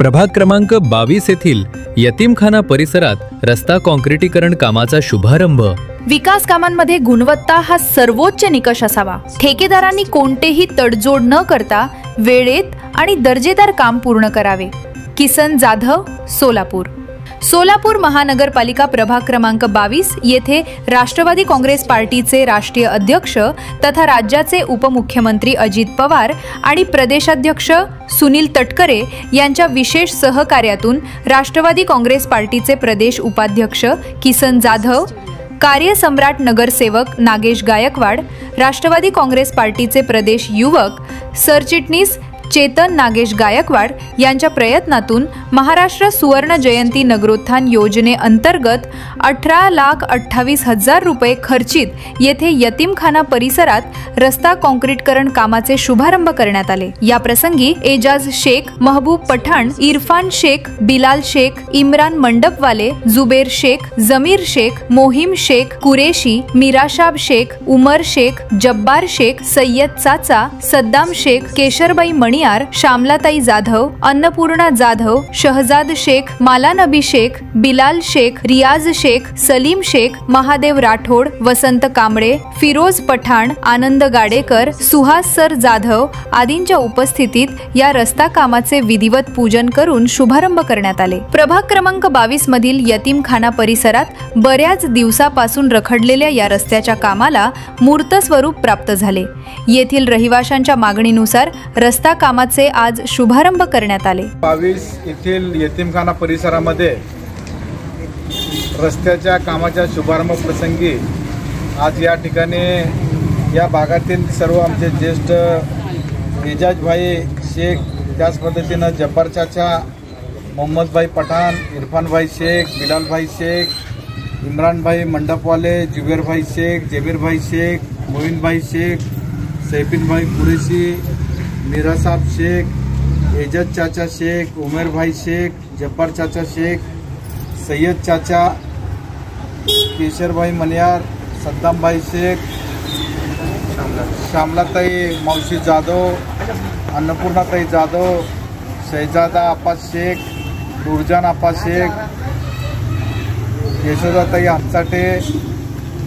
प्रभाग क्रमांक 22 येथील यतीमखाना परिसरात रस्ता काँक्रिटीकरण कामाचा शुभारंभ। विकास कामांमध्ये गुणवत्ता हा सर्वोच्च निकष असावा। ठेकेदारांनी कोणतेही तडजोड न करता वेळेत आणि दर्जेदार काम पूर्ण करावे। किसन जाधव, सोलापूर। सोलापूर महानगरपालिका प्रभाग क्रमांक 22 येथे राष्ट्रवादी काँग्रेस पार्टीचे राष्ट्रीय अध्यक्ष तथा राज्याचे उपमुख्यमंत्री अजित पवार आणि प्रदेशाध्यक्ष सुनील तटकरे यांच्या विशेष सहकार्यातून राष्ट्रवादी काँग्रेस पार्टीचे प्रदेश उपाध्यक्ष किसन जाधव, कार्यसम्राट नगरसेवक नागेश गायकवाड, राष्ट्रवादी काँग्रेस पार्टीचे प्रदेश युवक सरचिटणीस चेतन नागेश गायकवाड यांच्या प्रयत्नातून महाराष्ट्र सुवर्ण जयंती नगरोत्थान योजनेअंतर्गत 18,28,000 रुपये खर्चित येथे यतीमखाना परिसरात रस्ता काँक्रिटीकरण कामाचे शुभारंभ करण्यात आले। या प्रसंगी एजाज शेख, महबूब पठाण, इरफान शेख, बिलाल शेख, इम्रान मंडपवाले, जुबेर शेख, जमीर शेख, मोहिम शेख कुरेशी, मिराशाब शेख, उमर शेख, जब्बार शेख, सय्यद चाचा, सद्दाम शेख, केशरबाई मणियार, श्यामलाताई जाधव, अन्नपूर्णा जाधव, शहजाद शेख, मालानबी शेख, बिलाल शेख, रियाज शेख, सलीम शेख, महादेव राठोड, वसंत कांबळे, फिरोज पठाण, आनंद गाडेकर, सुहास सर जाधव आदींच्या उपस्थितीत या रस्ता कामाचे विधिवत पूजन करून शुभारंभ करण्यात आले। प्रभाग क्रमांक 22 मधील यतीमखाना परिसरात बऱ्याच दिवसापासून रखडलेल्या या रस्त्याच्या कामाला मूर्त स्वरूप प्राप्त झाले। येथील रहिवाशांच्या मागणीनुसार रस्ता कामाचे आज शुभारंभ करण्यात आले। 22 येथील यतीमखाना परिसरामध्ये रस्त्याच्या कामाच्या शुभारंभ प्रसंगी आज या ठिकाणी या भागातील सर्व आमचे ज्येष्ठ एजाज भाई शेख, त्याच पद्धतीनं जब्बार चाचा, मोहम्मद भाई पठाण, इरफान भाई शेख, बिलाल भाई शेख, इम्रान भाई मंडपवाले, जुबेर भाई शेख, जमीर भाई शेख, मोइन भाई शेख, सैफिन भाई कुरेशी, मिरासाब शेख, एजद चाचा शेख, उमेर भाई शेख, जब्बार चाचा शेख, सैयद चाचा, केशर भाई मनियार, सद्दाम भाई शेख, श्यामलाताई मौशी जाधव, अन्नपूर्णाताई जाधव, शहजादा आपा शेख, नूरजान आपा शेख, यशोदाताई हंचाटे,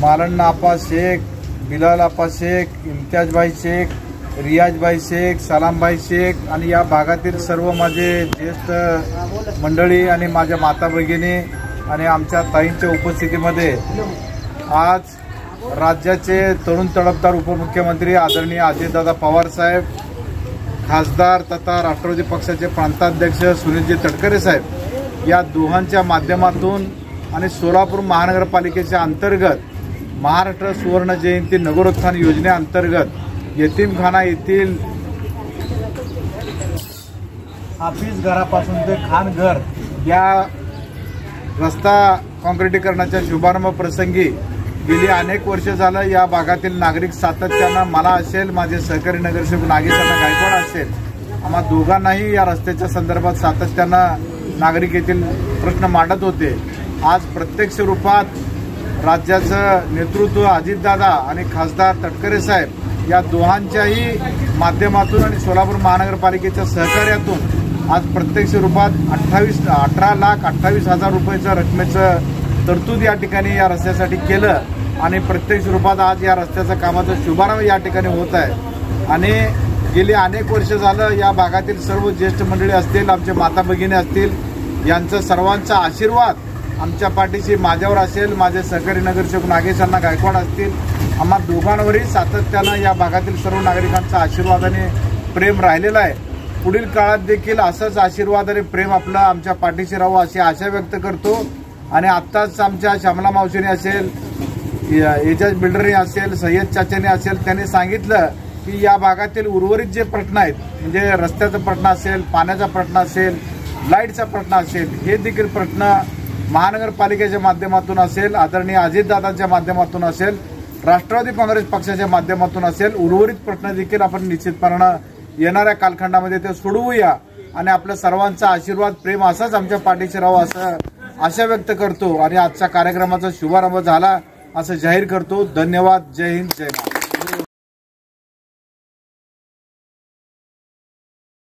मालन्ना आपा शेख, बिलाल आपा शेख, इम्तियाज भाई शेख, रियाज भाई शेख, सलाम भाई शेख आणि या भागातील सर्व माझे ज्येष्ठ मंडळी आणि माझ्या माता भगिनी आणि आमच्या ताईंच्या उपस्थितीमध्ये आज राज्याचे तरुण तडफदार उपमुख्यमंत्री आदरणीय अजितदादा पवार साहेब, खासदार तथा राष्ट्रवादी पक्षाचे प्रांताध्यक्ष सुनीलजी तटकरे साहेब या दोघांच्या माध्यमातून आणि सोलापूर महानगरपालिकेच्या अंतर्गत महाराष्ट्र सुवर्ण जयंती नगरोत्थान योजनेअंतर्गत यतीमखाना येथील ऑफिस घरापासून ते खानघर या रस्ता काँक्रिटीकरणाच्या शुभारंभ प्रसंगी गेली अनेक वर्ष झालं या भागातील नागरिक सातत्यानं मला असेल, माझे सहकारी नगरसेवक नागेश गायकवाड असेल, आम्हा दोघांनाही या रस्त्याच्या संदर्भात सातत्यानं नागरिक येथील प्रश्न मांडत होते। आज प्रत्यक्ष रूपात राज्याचं नेतृत्व अजितदादा आणि खासदार तटकरे साहेब या दोघांच्याही माध्यमातून आणि सोलापूर महानगरपालिकेच्या सहकार्यातून आज प्रत्यक्ष रूपात 18,28,000 रुपयाच्या रकमेचं तरतूद या ठिकाणी या रस्त्यासाठी केलं आणि प्रत्यक्ष रूपात आज या रस्त्याच्या कामाचा शुभारंभ या ठिकाणी होत आहे। आणि गेली अनेक वर्ष झालं या भागातील सर्व ज्येष्ठ मंडळी असतील, आमचे माता भगिनी असतील, यांचा सर्वांचा आशीर्वाद आमच्या पाठीशी माझ्यावर असेल, माझे सहकारी नगरसेवक नागेशांना गायकवाड असतील, आम्हा दोघांवरही सातत्यानं या भागातील सर्व नागरिकांचा आशीर्वाद आणि प्रेम राहिलेला आहे। पुढील काळात देखील असंच आशीर्वाद आणि प्रेम आपलं आमच्या पाठीशी राहावं अशी आशा व्यक्त करतो। आणि आत्ताच आमच्या श्यामला मावशीने असेल, एजाज बिल्डरने असेल, सय्यद चाचाने असेल, त्यांनी सांगितलं की या भागातील उर्वरित जे प्रश्न आहेत म्हणजे रस्त्याचा प्रश्न असेल, पाण्याचा प्रश्न असेल, लाईटचा प्रश्न असेल, हे देखील प्रश्न महानगरपालिकेच्या माध्यमातून असेल, आदरणीय अजितदादांच्या माध्यमातून असेल, राष्ट्रवादी काँग्रेस पक्षाच्या माध्यमातून असेल, उर्वरित प्रश्न देखील आपण निश्चितपणे येणाऱ्या कालखंडामध्ये ते सोडवूया आणि आपल्या सर्वांचा आशीर्वाद प्रेम असाच आमच्या पाठीशी राहावं असं आशा व्यक्त करतो आणि आजच्या कार्यक्रमाचा शुभारंभ झाला असं जाहीर करतो। धन्यवाद। जय हिंद, जय महाराष्ट्र।